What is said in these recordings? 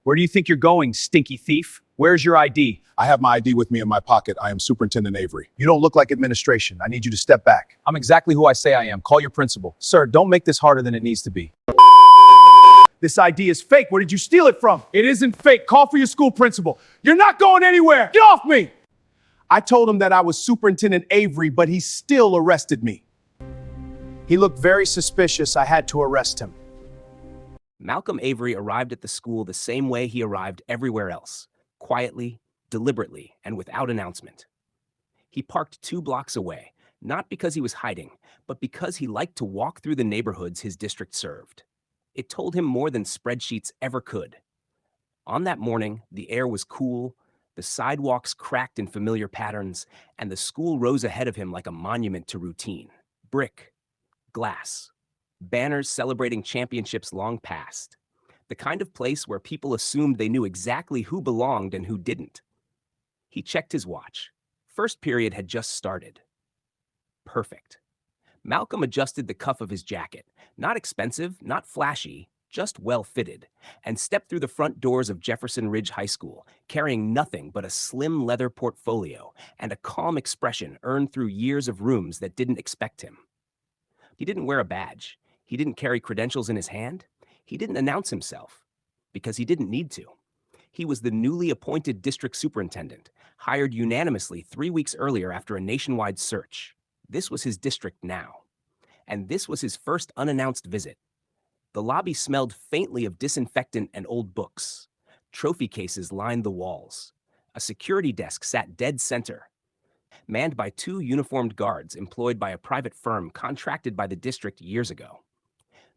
Where do you think you're going, stinky thief? Where's your ID? I have my ID with me in my pocket. I am Superintendent Avery. You don't look like administration. I need you to step back. I'm exactly who I say I am. Call your principal. Sir, don't make this harder than it needs to be. This ID is fake. Where did you steal it from? It isn't fake. Call for your school principal. You're not going anywhere. Get off me! I told him that I was Superintendent Avery, but he still arrested me. He looked very suspicious. I had to arrest him. Malcolm Avery arrived at the school the same way he arrived everywhere else, quietly, deliberately, and without announcement. He parked 2 blocks away, not because he was hiding, but because he liked to walk through the neighborhoods his district served. It told him more than spreadsheets ever could. On that morning, the air was cool, the sidewalks cracked in familiar patterns, and the school rose ahead of him like a monument to routine. Brick, glass, banners celebrating championships long past. The kind of place where people assumed they knew exactly who belonged and who didn't. He checked his watch. First period had just started. Perfect. Malcolm adjusted the cuff of his jacket, not expensive, not flashy, just well-fitted, and stepped through the front doors of Jefferson Ridge High School, carrying nothing but a slim leather portfolio and a calm expression earned through years of rooms that didn't expect him. He didn't wear a badge. He didn't carry credentials in his hand. He didn't announce himself, because he didn't need to. He was the newly appointed district superintendent, hired unanimously 3 weeks earlier after a nationwide search. This was his district now. And this was his first unannounced visit. The lobby smelled faintly of disinfectant and old books. Trophy cases lined the walls. A security desk sat dead center, manned by 2 uniformed guards employed by a private firm contracted by the district years ago.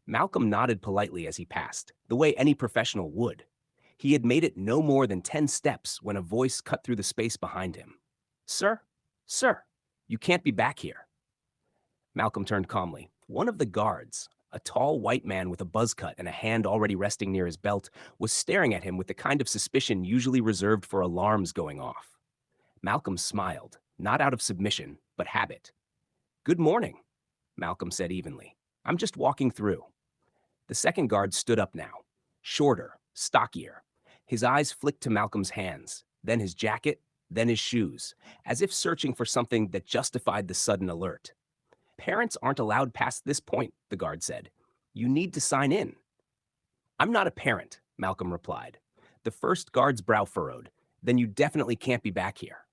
Malcolm nodded politely as he passed, the way any professional would. He had made it no more than 10 steps when a voice cut through the space behind him. "Sir, sir, you can't be back here." Malcolm turned calmly. One of the guards, a tall white man with a buzz cut and a hand already resting near his belt, was staring at him with the kind of suspicion usually reserved for alarms going off. Malcolm smiled, not out of submission, but habit. "Good morning," Malcolm said evenly. "I'm just walking through." The second guard stood up now, shorter, stockier. His eyes flicked to Malcolm's hands, then his jacket, then his shoes, as if searching for something that justified the sudden alert. "Parents aren't allowed past this point," the guard said. "You need to sign in." "I'm not a parent," Malcolm replied. The first guard's brow furrowed. "Then you definitely can't be back here."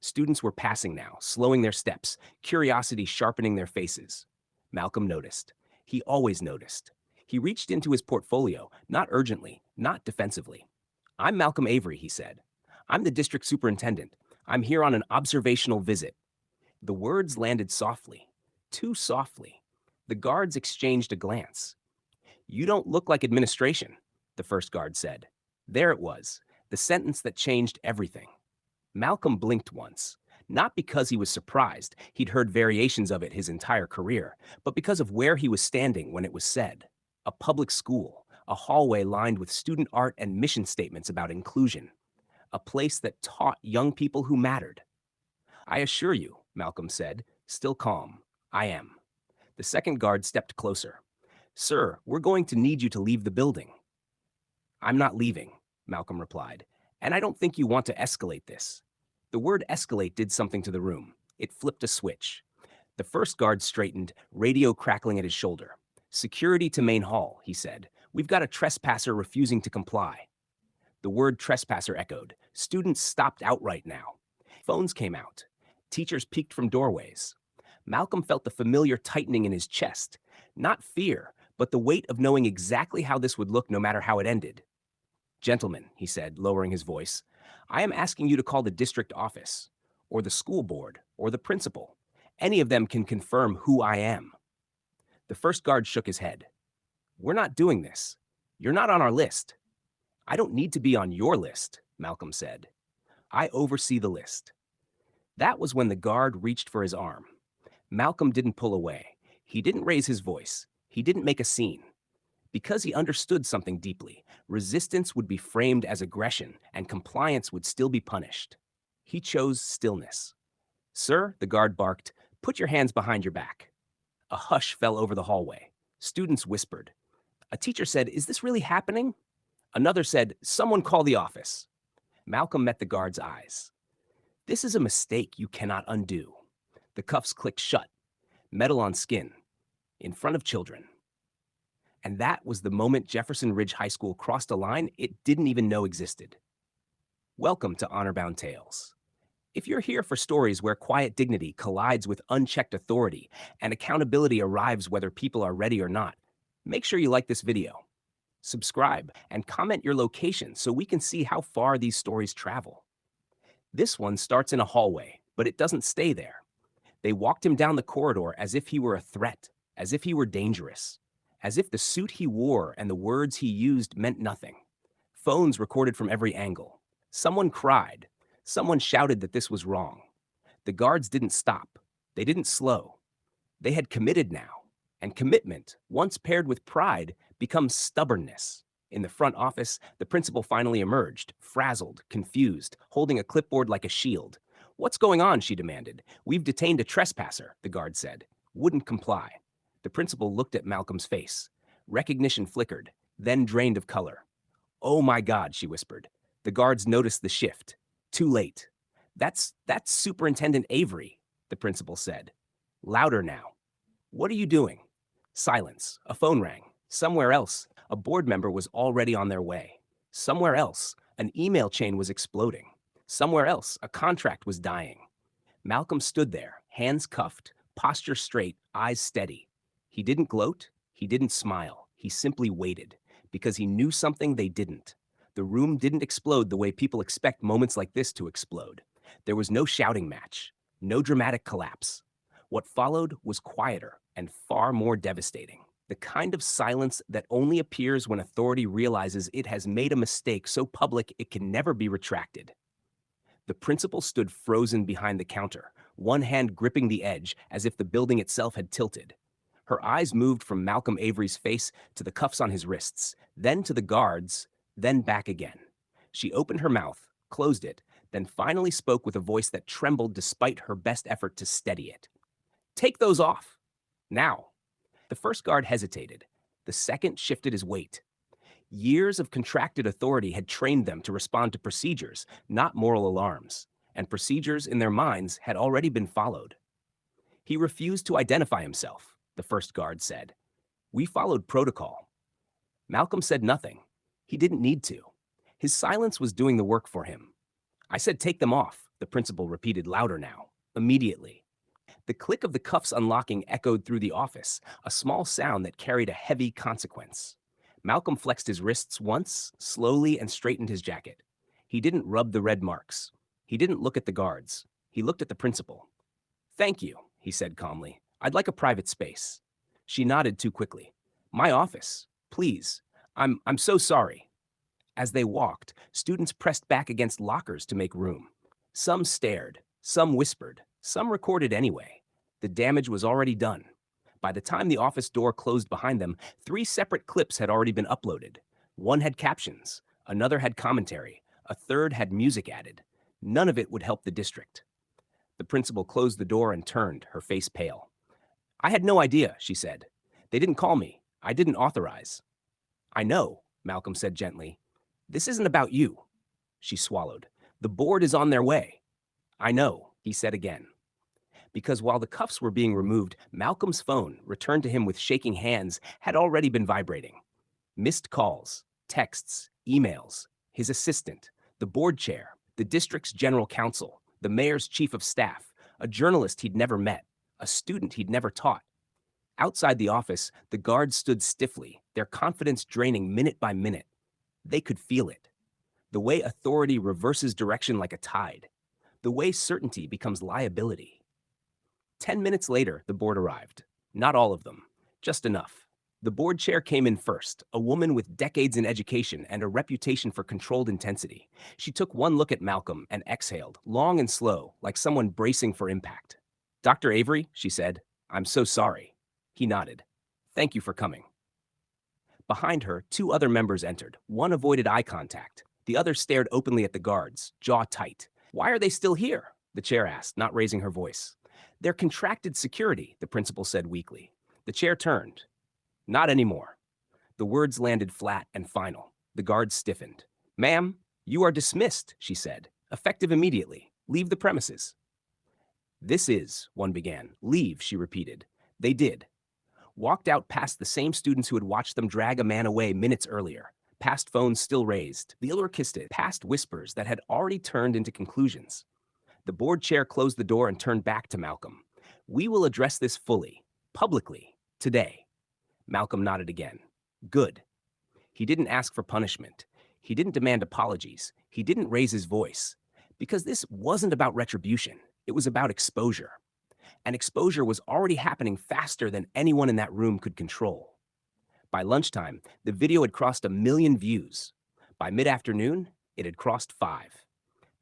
Students were passing now, slowing their steps, curiosity sharpening their faces. Malcolm noticed. He always noticed. He reached into his portfolio, not urgently, not defensively. "I'm Malcolm Avery," he said. "I'm the district superintendent. I'm here on an observational visit." The words landed softly, too softly. The guards exchanged a glance. "You don't look like administration," the first guard said. There it was, the sentence that changed everything. Malcolm blinked once, not because he was surprised, he'd heard variations of it his entire career, but because of where he was standing when it was said. A public school, a hallway lined with student art and mission statements about inclusion. A place that taught young people who mattered. "I assure you," Malcolm said, still calm, "I am." The second guard stepped closer. "Sir, we're going to need you to leave the building." "I'm not leaving," Malcolm replied, "and I don't think you want to escalate this." The word escalate did something to the room. It flipped a switch. The first guard straightened, radio crackling at his shoulder. "Security to main hall," he said. "We've got a trespasser refusing to comply." The word trespasser echoed. Students stopped outright now. Phones came out. Teachers peeked from doorways. Malcolm felt the familiar tightening in his chest. Not fear, but the weight of knowing exactly how this would look no matter how it ended. "Gentlemen," he said, lowering his voice, "I am asking you to call the district office, or the school board, or the principal. Any of them can confirm who I am." The first guard shook his head. "We're not doing this. You're not on our list." "I don't need to be on your list," Malcolm said. "I oversee the list." That was when the guard reached for his arm. Malcolm didn't pull away. He didn't raise his voice. He didn't make a scene. Because he understood something deeply, resistance would be framed as aggression and compliance would still be punished. He chose stillness. "Sir," the guard barked, "put your hands behind your back." A hush fell over the hallway. Students whispered. A teacher said, "Is this really happening?" Another said, "Someone call the office." Malcolm met the guard's eyes. "This is a mistake you cannot undo." The cuffs clicked shut, metal on skin, in front of children. And that was the moment Jefferson Ridge High School crossed a line it didn't even know existed. Welcome to Honorbound Tales. If you're here for stories where quiet dignity collides with unchecked authority and accountability arrives whether people are ready or not, make sure you like this video, subscribe, and comment your location so we can see how far these stories travel. This one starts in a hallway, but it doesn't stay there. They walked him down the corridor as if he were a threat, as if he were dangerous, as if the suit he wore and the words he used meant nothing. Phones recorded from every angle. Someone cried. Someone shouted that this was wrong. The guards didn't stop. They didn't slow. They had committed now. And commitment, once paired with pride, becomes stubbornness. In the front office, the principal finally emerged, frazzled, confused, holding a clipboard like a shield. "What's going on?" she demanded. "We've detained a trespasser," the guard said. Wouldn't comply. The principal looked at Malcolm's face. Recognition flickered, then drained of color. "Oh my God," she whispered. The guards noticed the shift. Too late. That's Superintendent Avery," the principal said. Louder now. "What are you doing?" Silence. A phone rang. Somewhere else, a board member was already on their way. Somewhere else, an email chain was exploding. Somewhere else, a contract was dying. Malcolm stood there, hands cuffed, posture straight, eyes steady. He didn't gloat. He didn't smile. He simply waited, because he knew something they didn't. The room didn't explode the way people expect moments like this to explode. There was no shouting match, no dramatic collapse. What followed was quieter and far more devastating. The kind of silence that only appears when authority realizes it has made a mistake so public it can never be retracted. The principal stood frozen behind the counter, one hand gripping the edge as if the building itself had tilted. Her eyes moved from Malcolm Avery's face to the cuffs on his wrists, then to the guards, then back again. She opened her mouth, closed it, then finally spoke with a voice that trembled despite her best effort to steady it. "Take those off. Now." The first guard hesitated. The second shifted his weight. Years of contracted authority had trained them to respond to procedures, not moral alarms, and procedures in their minds had already been followed. "He refused to identify himself," the first guard said. "We followed protocol." Malcolm said nothing. He didn't need to. His silence was doing the work for him. "I said take them off," the principal repeated louder now, immediately. The click of the cuffs unlocking echoed through the office, a small sound that carried a heavy consequence. Malcolm flexed his wrists once, slowly, and straightened his jacket. He didn't rub the red marks. He didn't look at the guards. He looked at the principal. "Thank you," he said calmly. "I'd like a private space." She nodded too quickly. "My office, please. I'm so sorry." As they walked, students pressed back against lockers to make room. Some stared, some whispered, some recorded anyway. The damage was already done. By the time the office door closed behind them, 3 separate clips had already been uploaded. One had captions, another had commentary, a third had music added. None of it would help the district. The principal closed the door and turned, her face pale. "I had no idea," she said. "They didn't call me. I didn't authorize." "I know," Malcolm said gently. "This isn't about you." She swallowed. "The board is on their way." "I know," he said again. Because while the cuffs were being removed, Malcolm's phone, returned to him with shaking hands, had already been vibrating. Missed calls, texts, emails, his assistant, the board chair, the district's general counsel, the mayor's chief of staff, a journalist he'd never met, a student he'd never taught. Outside the office, the guards stood stiffly, their confidence draining minute by minute. They could feel it. The way authority reverses direction like a tide. The way certainty becomes liability. 10 minutes later, the board arrived. Not all of them, just enough. The board chair came in first, a woman with decades in education and a reputation for controlled intensity. She took one look at Malcolm and exhaled, long and slow, like someone bracing for impact. "Dr. Avery," she said, "I'm so sorry." He nodded. "Thank you for coming." Behind her, 2 other members entered. One avoided eye contact. The other stared openly at the guards, jaw tight. "Why are they still here?" the chair asked, not raising her voice. "They're contracted security," the principal said weakly. The chair turned. "Not anymore." The words landed flat and final. The guard stiffened. "Ma'am, you are dismissed," she said, "effective immediately. Leave the premises." "This is," one began. "Leave," she repeated. They did. Walked out past the same students who had watched them drag a man away minutes earlier, past phones still raised, the anarchisted, past whispers that had already turned into conclusions. The board chair closed the door and turned back to Malcolm. "We will address this fully, publicly, today." Malcolm nodded again. Good. He didn't ask for punishment. He didn't demand apologies. He didn't raise his voice. Because this wasn't about retribution. It was about exposure. And exposure was already happening faster than anyone in that room could control. By lunchtime, the video had crossed 1 million views. By mid-afternoon, it had crossed 5.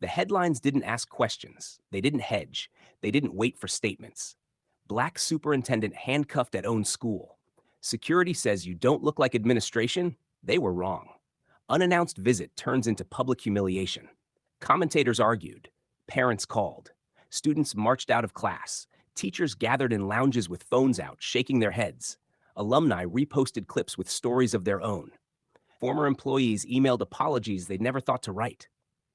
The headlines didn't ask questions. They didn't hedge. They didn't wait for statements. Black superintendent handcuffed at own school. Security says you don't look like administration. They were wrong. Unannounced visit turns into public humiliation. Commentators argued. Parents called. Students marched out of class. Teachers gathered in lounges with phones out, shaking their heads. Alumni reposted clips with stories of their own. Former employees emailed apologies they'd never thought to write.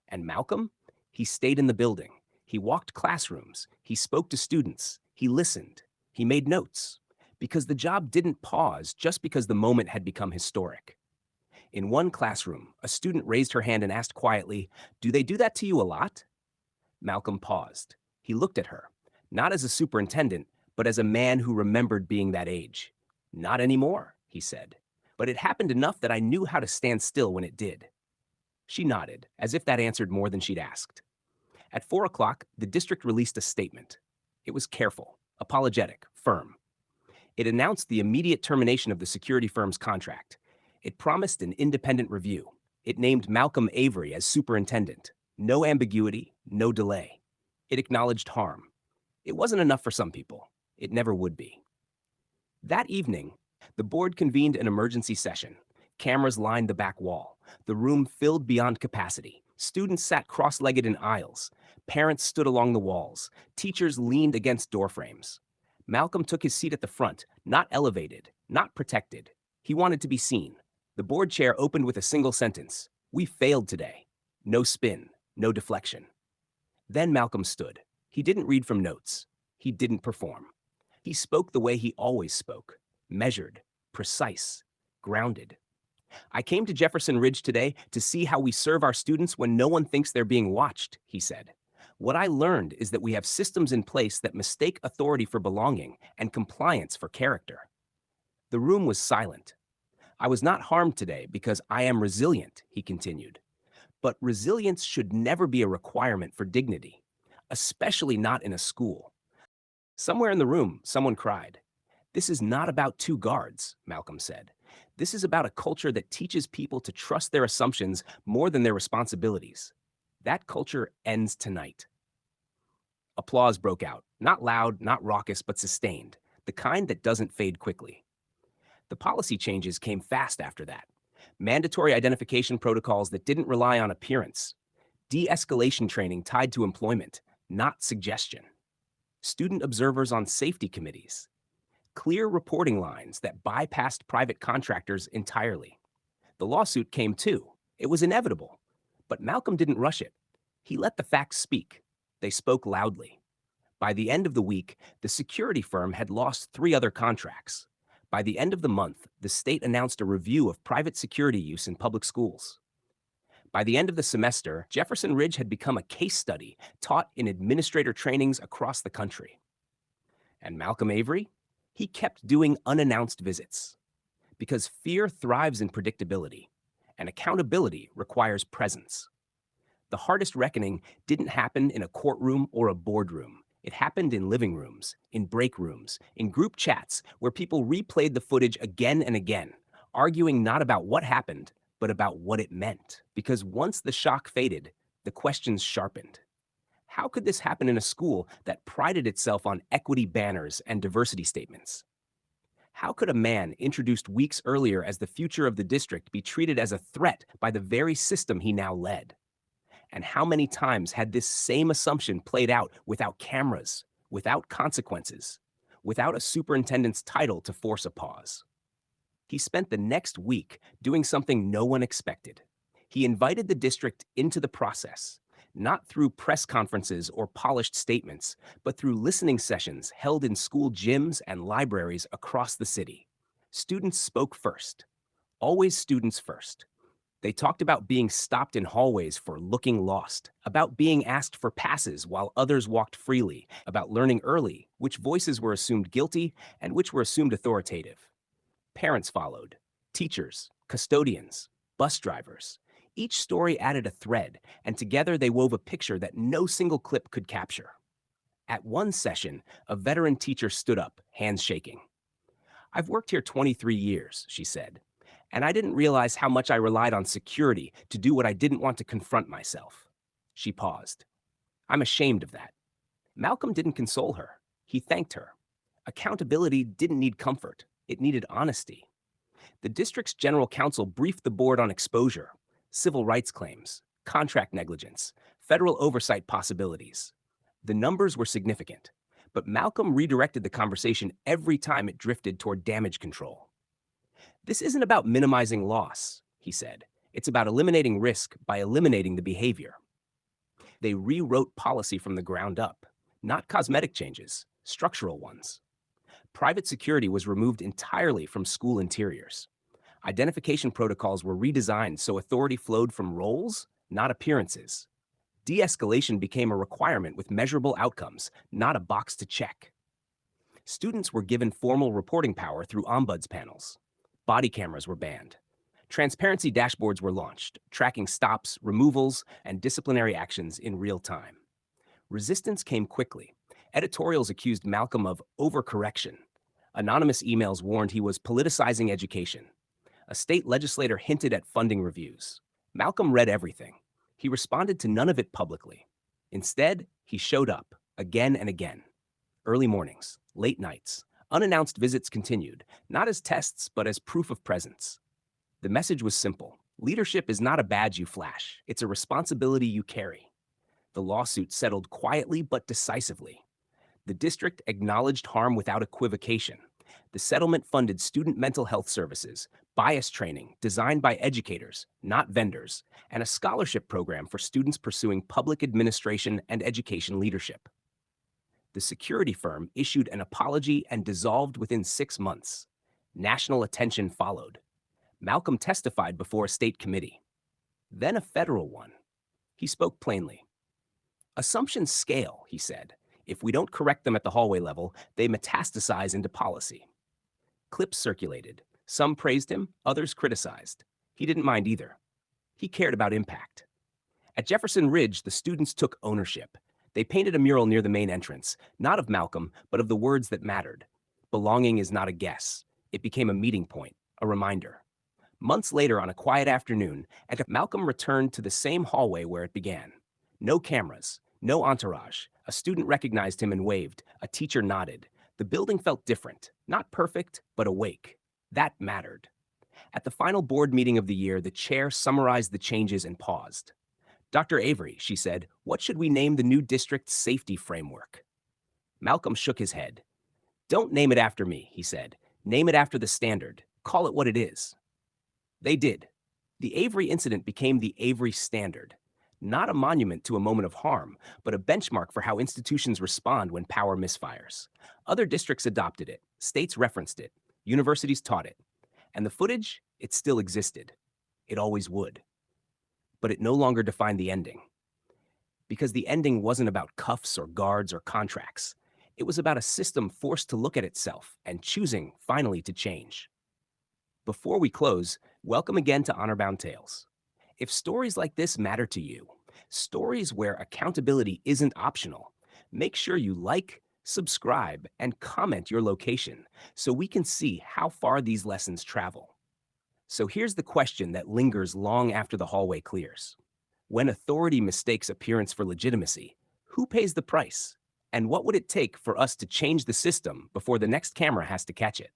And Malcolm? He stayed in the building. He walked classrooms. He spoke to students. He listened. He made notes. Because the job didn't pause just because the moment had become historic. In one classroom, a student raised her hand and asked quietly, "Do they do that to you a lot?" Malcolm paused. He looked at her, not as a superintendent, but as a man who remembered being that age. "Not anymore," he said. "But it happened enough that I knew how to stand still when it did." She nodded, as if that answered more than she'd asked. At 4 o'clock, the district released a statement. It was careful, apologetic, firm. It announced the immediate termination of the security firm's contract. It promised an independent review. It named Malcolm Avery as superintendent. No ambiguity, no delay. It acknowledged harm. It wasn't enough for some people. It never would be. That evening, the board convened an emergency session. Cameras lined the back wall. The room filled beyond capacity. Students sat cross-legged in aisles. Parents stood along the walls. Teachers leaned against doorframes. Malcolm took his seat at the front, not elevated, not protected. He wanted to be seen. The board chair opened with a single sentence. "We failed today." No spin, no deflection. Then Malcolm stood. He didn't read from notes. He didn't perform. He spoke the way he always spoke, measured, precise, grounded. "I came to Jefferson Ridge today to see how we serve our students when no one thinks they're being watched," he said. "What I learned is that we have systems in place that mistake authority for belonging and compliance for character." The room was silent. "I was not harmed today because I am resilient," he continued. "But resilience should never be a requirement for dignity, especially not in a school." Somewhere in the room, someone cried. "This is not about 2 guards," Malcolm said. "This is about a culture that teaches people to trust their assumptions more than their responsibilities. That culture ends tonight." Applause broke out, not loud, not raucous, but sustained, the kind that doesn't fade quickly. The policy changes came fast after that. Mandatory identification protocols that didn't rely on appearance. De-escalation training tied to employment, not suggestion. Student observers on safety committees. Clear reporting lines that bypassed private contractors entirely. The lawsuit came too. It was inevitable. But Malcolm didn't rush it. He let the facts speak. They spoke loudly. By the end of the week, the security firm had lost 3 other contracts. By the end of the month, the state announced a review of private security use in public schools. By the end of the semester, Jefferson Ridge had become a case study taught in administrator trainings across the country. And Malcolm Avery? He kept doing unannounced visits. Because fear thrives in predictability, and accountability requires presence. The hardest reckoning didn't happen in a courtroom or a boardroom. It happened in living rooms, in break rooms, in group chats where people replayed the footage again and again, arguing not about what happened, but about what it meant. Because once the shock faded, the questions sharpened. How could this happen in a school that prided itself on equity banners and diversity statements? How could a man introduced weeks earlier as the future of the district be treated as a threat by the very system he now led? And how many times had this same assumption played out without cameras, without consequences, without a superintendent's title to force a pause? He spent the next week doing something no one expected. He invited the district into the process, not through press conferences or polished statements, but through listening sessions held in school gyms and libraries across the city. Students spoke first, always students first. They talked about being stopped in hallways for looking lost, about being asked for passes while others walked freely, about learning early which voices were assumed guilty and which were assumed authoritative. Parents followed, teachers, custodians, bus drivers. Each story added a thread, and together they wove a picture that no single clip could capture. At one session, a veteran teacher stood up, hands shaking. "I've worked here 23 years," she said, "and I didn't realize how much I relied on security to do what I didn't want to confront myself." She paused. "I'm ashamed of that." Malcolm didn't console her. He thanked her. Accountability didn't need comfort. It needed honesty. The district's general counsel briefed the board on exposure, civil rights claims, contract negligence, federal oversight possibilities. The numbers were significant, but Malcolm redirected the conversation every time it drifted toward damage control. "This isn't about minimizing loss," he said. "It's about eliminating risk by eliminating the behavior." They rewrote policy from the ground up, not cosmetic changes, structural ones. Private security was removed entirely from school interiors. Identification protocols were redesigned so authority flowed from roles, not appearances. De-escalation became a requirement with measurable outcomes, not a box to check. Students were given formal reporting power through ombuds panels. Body cameras were banned. Transparency dashboards were launched, tracking stops, removals, and disciplinary actions in real time. Resistance came quickly. Editorials accused Malcolm of overcorrection. Anonymous emails warned he was politicizing education. A state legislator hinted at funding reviews. Malcolm read everything. He responded to none of it publicly. Instead, he showed up, again and again. Early mornings, late nights, unannounced visits continued, not as tests, but as proof of presence. The message was simple. Leadership is not a badge you flash. It's a responsibility you carry. The lawsuit settled quietly but decisively. The district acknowledged harm without equivocation. The settlement funded student mental health services, bias training designed by educators, not vendors, and a scholarship program for students pursuing public administration and education leadership. The security firm issued an apology and dissolved within 6 months. National attention followed. Malcolm testified before a state committee. Then a federal one. He spoke plainly. "Assumptions scale," he said. "If we don't correct them at the hallway level, they metastasize into policy." Clips circulated. Some praised him, others criticized. He didn't mind either. He cared about impact. At Jefferson Ridge, the students took ownership. They painted a mural near the main entrance, not of Malcolm, but of the words that mattered. Belonging is not a guess. It became a meeting point, a reminder. Months later, on a quiet afternoon, Malcolm returned to the same hallway where it began. No cameras, no entourage. A student recognized him and waved. A teacher nodded. The building felt different, not perfect, but awake. That mattered. At the final board meeting of the year, the chair summarized the changes and paused. "Dr. Avery," she said, "what should we name the new district's safety framework?" Malcolm shook his head. "Don't name it after me," he said. "Name it after the standard. Call it what it is." They did. The Avery incident became the Avery Standard. Not a monument to a moment of harm, but a benchmark for how institutions respond when power misfires. Other districts adopted it, states referenced it, universities taught it. And the footage, it still existed. It always would. But it no longer defined the ending. Because the ending wasn't about cuffs or guards or contracts. It was about a system forced to look at itself and choosing, finally, to change. Before we close, welcome again to Honorbound Tales. If stories like this matter to you, stories where accountability isn't optional, make sure you like, subscribe, and comment your location so we can see how far these lessons travel. So here's the question that lingers long after the hallway clears. When authority mistakes appearance for legitimacy, who pays the price? And what would it take for us to change the system before the next camera has to catch it?